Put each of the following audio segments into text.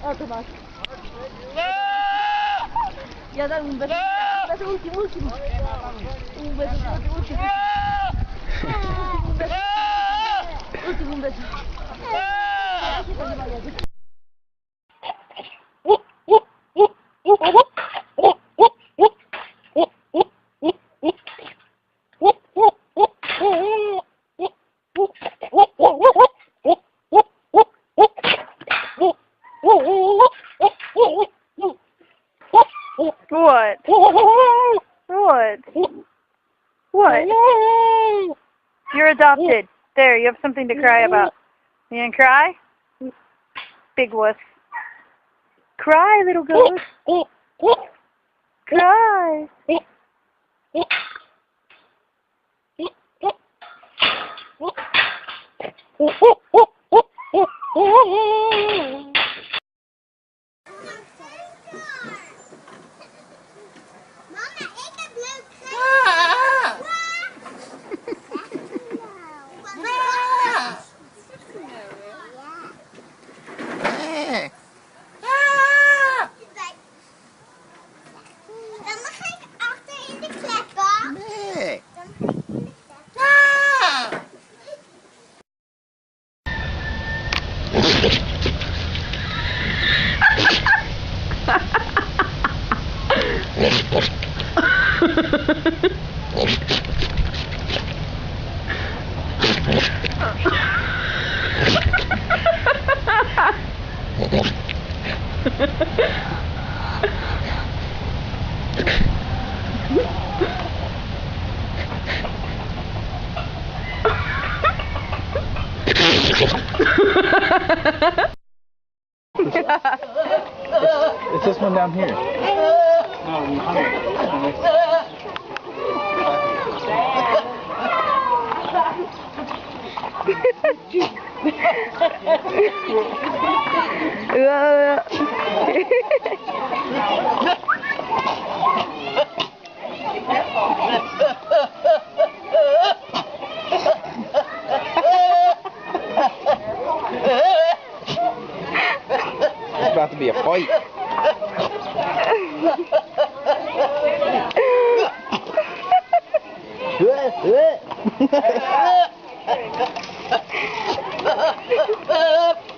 Otro más. Ya dale un beso. Un beso último, último. Un beso último, último. Un beso. Último, un beso. What? What? What? You're adopted. There, you have something to cry about. You gonna cry? Big wuss. Cry, little ghost. Cry. It's this one down here. No, it's about to be a fight.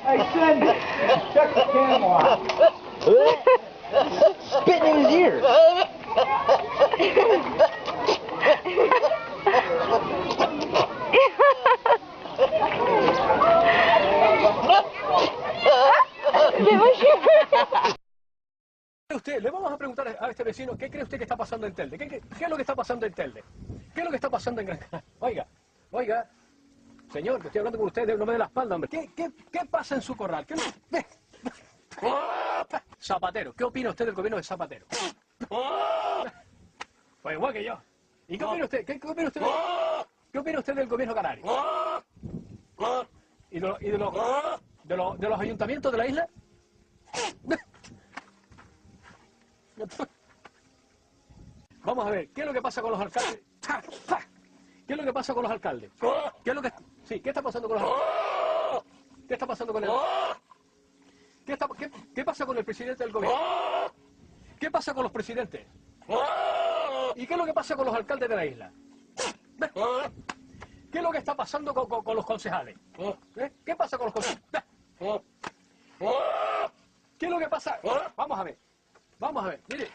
Hey, Cindy, check the camera out. Spitting in his ear. Usted, le vamos a preguntar a este vecino, ¿qué cree usted que está pasando en Telde? ¿Qué es lo que está pasando en Telde? ¿Qué es lo que está pasando en Gran Canaria? Oiga, señor, que estoy hablando con usted, no me dé la espalda, hombre. ¿Qué pasa en su corral? Zapatero, ¿qué opina usted del gobierno de Zapatero? Pues igual que yo. ¿Y qué opina usted? ¿Qué opina usted del gobierno canario? ¿Y de los ayuntamientos de la isla? Vamos a ver, ¿qué es lo que pasa con los alcaldes? ¿Qué es lo que pasa con los alcaldes? ¿Qué está pasando con los alcaldes? ¿Qué está pasando con el... ¿Qué pasa con el presidente del gobierno? ¿Qué pasa con los presidentes? ¿Y qué es lo que pasa con los alcaldes de la isla? ¿Qué es lo que está pasando con los concejales? ¿Qué pasa con los concejales? ¿Qué es lo que pasa? Vamos a ver, mire.